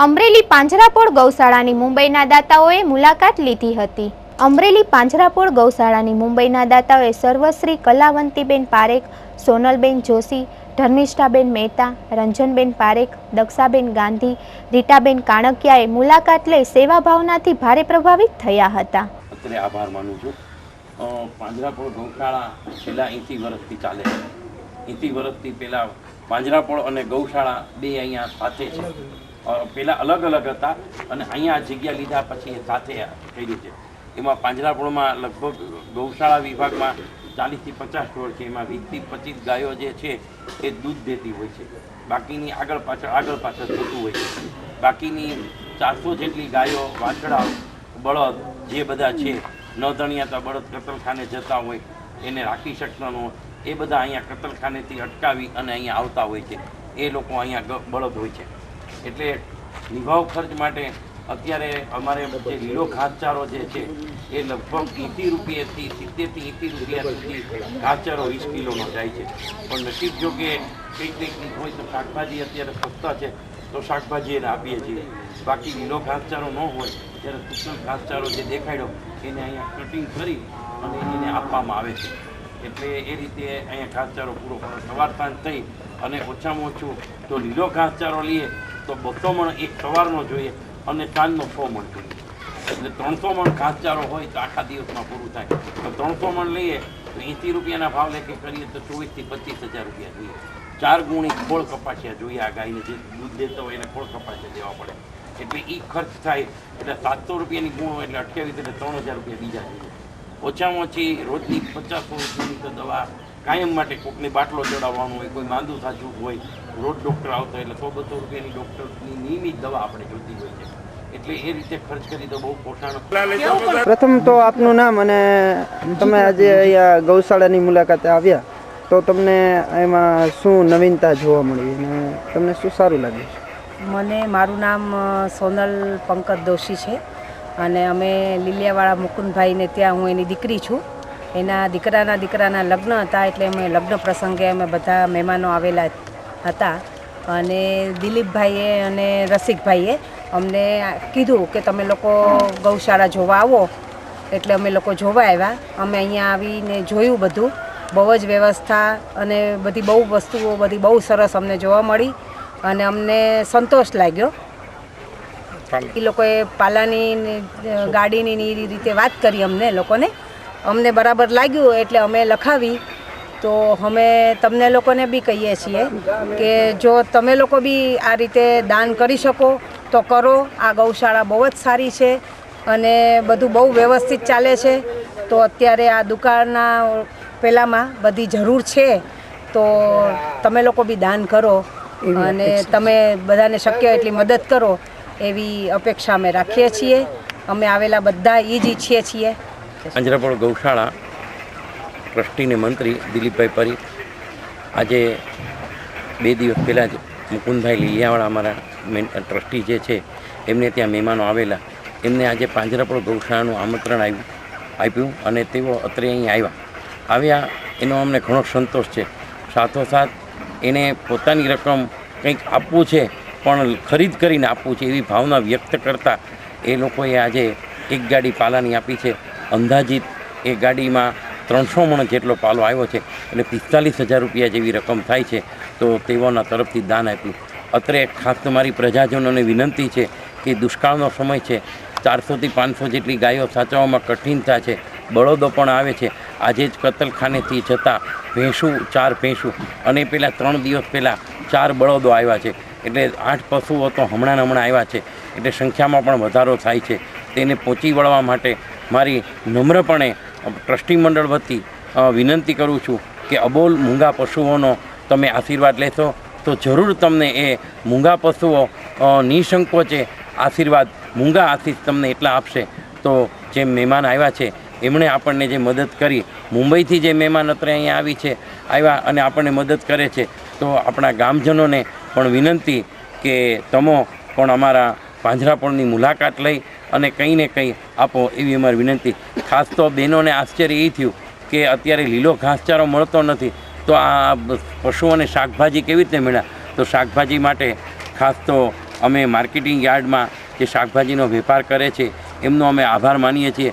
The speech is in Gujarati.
અમરેલી પાંજરાપોળ ગૌશાળાની મુંબઈના દાતાઓએ મુલાકાત લીધી હતી। અમરેલી પાંજરાપોળ ગૌશાળાની મુંબઈના દાતાઓએ સર્વશ્રી કલાવંતીબેન પારેખ, સોનલબેન જોશી, ધર્મિષ્ઠાબેન મહેતા, રંજનબેન પારેખ, દક્ષાબેન ગાંધી, રીટાબેન કાણકિયાએ મુલાકાત લઈ સેવા ભાવનાથી ભારે પ્રભાવિત થયા હતા। અત્યારે આભાર માનું છું। પાંજરાપોળ ગૌશાળા છેલ્લા 80 વર્ષથી ચાલે છે। 80 વર્ષથી પહેલાં પાંજરાપોળ અને ગૌશાળા બે અહીંયા સાથે છે। પહેલાં અલગ અલગ હતા અને અહીંયા જગ્યા લીધા પછી એ સાથે કર્યું છે। એમાં પાંજરાપોળમાં લગભગ ગૌશાળા વિભાગમાં 40 થી 50 ઢોર છે। એમાં 20 થી 25 ગાયો જે છે એ દૂધ દેતી હોય છે, બાકીની આગળ પાછળ થતું હોય છે। બાકીની 400 જેટલી ગાયો, વાછડા, બળદ જે બધા છે, ન દણિયાતા બળદ કતલખાને જતા હોય, એને રાખી શકતા ન હોય, એ બધા અહીંયા કતલખાનેથી અટકાવી અને અહીંયા આવતા હોય છે। એ લોકો અહીંયા બળદ હોય છે। એટલે નિભાવ ખર્ચ માટે અત્યારે અમારે જે લીલો ઘાસચારો જે છે એ લગભગ 80 રૂપિયાથી 70 થી 80 રૂપિયા સુધી ઘાસચારો 20 કિલોનો જાય છે। પણ નસીબ જો કે કંઈક હોય તો શાકભાજી અત્યારે સસ્તા છે તો શાકભાજી એને આપીએ છીએ। બાકી લીલો ઘાસચારો ન હોય ત્યારે સૂકલ ઘાસચારો જે દેખાડ્યો એને અહીંયા કટિંગ કરી અને એને આપવામાં આવે છે। એટલે એ રીતે અહીંયા ઘાસચારો પૂરો સવાર સાંજ થઈ અને ઓછામાં ઓછું તો લીલો ઘાસચારો લઈએ તો 200 મણ એક સવારનો જોઈએ અને સાંજનો 100 મણ જોઈએ। એટલે 300 મણ ઘાસચારો હોય તો આખા દિવસમાં પૂરું થાય। તો 300 મણ લઈએ તો 80 રૂપિયાના ભાવ લેખે કરીએ તો 24 થી 25,000 રૂપિયા જોઈએ। 4 ગુણી ખોળ કપાસિયા જોઈએ। આ ગાયને જે દૂધ દેતો હોય એને ખોળ કપાસિયા દેવા પડે, એટલે એ ખર્ચ થાય। એટલે 700 રૂપિયાની ગુણ હોય એટલે 28 એટલે 3000 રૂપિયા બીજા જોઈએ। ઓછામાં ઓછી રોજની 50 રૂપિયાની તો દવા કાયમ માટે કોઈકને બાટલો ચડાવવાનો હોય, કોઈ માંદું સાચું હોય, રોજ ડૉક્ટર આવતો એટલે 100-200 રૂપિયાની ડૉક્ટરની નિયમિત દવા આપણે જોઈતી હોય છે। એટલે એ રીતે ખર્ચ કરી તો બહુ પોષણ। પ્રથમ તો આપનું નામ અને તમે આજે અહીંયા ગૌશાળાની મુલાકાતે આવ્યા તો તમને એમાં શું નવીનતા જોવા મળી અને તમને શું સારું લાગ્યું? મને મારું નામ સોનલ પંકજ દોશી છે અને અમે લીલિયાવાળા મુકુંદભાઈને ત્યાં હું એની દીકરી છું। એના દીકરાના લગ્ન હતા એટલે અમે લગ્ન પ્રસંગે અમે બધા મહેમાનો આવેલા હતા અને દિલીપભાઈએ અને રસિકભાઈએ અમને કીધું કે તમે લોકો ગૌશાળા જોવા આવો, એટલે અમે લોકો જોવા આવ્યા। અમે અહીંયા આવીને જોયું, બધું બહુ જ વ્યવસ્થા અને બધી બહુ વસ્તુઓ બધી બહુ સરસ અમને જોવા મળી અને અમને સંતોષ લાગ્યો। એ લોકોએ પાલાની ગાડીની એ રીતે વાત કરી અમને બરાબર લાગ્યું એટલે અમે લખાવી। તો અમે તમને લોકોને બી કહીએ છીએ કે જો તમે લોકો બી આ રીતે દાન કરી શકો તો કરો। આ ગૌશાળા બહુ જ સારી છે અને બધું બહુ વ્યવસ્થિત ચાલે છે। તો અત્યારે આ દુકાળના પહેલાંમાં બધી જરૂર છે તો તમે લોકો બી દાન કરો અને તમે બધાને શક્ય એટલી મદદ કરો એવી અપેક્ષા અમે રાખીએ છીએ। અમે આવેલા બધા એ જ ઈચ્છીએ છીએ। પાંજરાપોળ ગૌશાળા ટ્રસ્ટીને મંત્રી દિલીપભાઈ પરીખ આજે 2 દિવસ પહેલાં જ મુકુંદભાઈ લીલિયાવાળા અમારા મેન ટ્રસ્ટી જે છે એમને ત્યાં મહેમાનો આવેલા, એમને આજે પાંજરાપોળ ગૌશાળાનું આમંત્રણ આપ્યું અને તેઓ અત્રે અહીં આવ્યા। એનો અમને ઘણો સંતોષ છે। સાથોસાથ એને પોતાની રકમ કંઈક આપવું છે પણ ખરીદ કરીને આપવું છે એવી ભાવના વ્યક્ત કરતાં એ લોકોએ આજે એક ગાડી પાલાની આપી છે। અંદાજિત એ ગાડીમાં 300 મણ જેટલો પાલો આવ્યો છે એટલે 45,000 રૂપિયા જેવી રકમ થાય છે। તો તેઓના તરફથી દાન આપ્યું। અત્રે ખાસ તો મારી પ્રજાજનોને વિનંતી છે કે દુષ્કાળનો સમય છે, 400 થી 500 જેટલી ગાયો સાચવવામાં કઠિનતા છે, બળદો પણ આવે છે। આજે જ કતલખાનેથી જતાં ભેંસું 4 ભેંસું અને પહેલાં 3 દિવસ પહેલાં 4 બળદો આવ્યા છે, એટલે 8 પશુઓ તો હમણાં આવ્યા છે, એટલે સંખ્યામાં પણ વધારો થાય છે। તેને પહોંચી વળવા માટે મારી નમ્રપણે ટ્રસ્ટી મંડળ વતી વિનંતી કરું છું કે અબોલ મૂંગા પશુઓનો તમે આશીર્વાદ લેશો તો જરૂર તમને એ મૂંગા પશુઓ નિસંકોચે આશીર્વાદ, મૂંગા આશીષ તમને એટલા આપશે। તો જે મહેમાન આવ્યા છે એમણે આપણને જે મદદ કરી, મુંબઈથી જે મહેમાન અત્રે અહીંયા આવ્યા અને આપણને મદદ કરે છે, તો આપણા ગામજનોને પણ વિનંતી કે તમે પણ અમારા પાંજરાપોળની મુલાકાત લઈ અને કંઈ ને કંઈ આપો એવી અમારી વિનંતી। ખાસ તો બહેનોને આશ્ચર્ય એ થયું કે અત્યારે લીલો ઘાસચારો મળતો નથી તો આ પશુઓને શાકભાજી કેવી રીતે મળ્યા? તો શાકભાજી માટે ખાસ તો અમે માર્કેટિંગ યાર્ડમાં જે શાકભાજીનો વેપાર કરે છે એમનો અમે આભાર માનીએ છીએ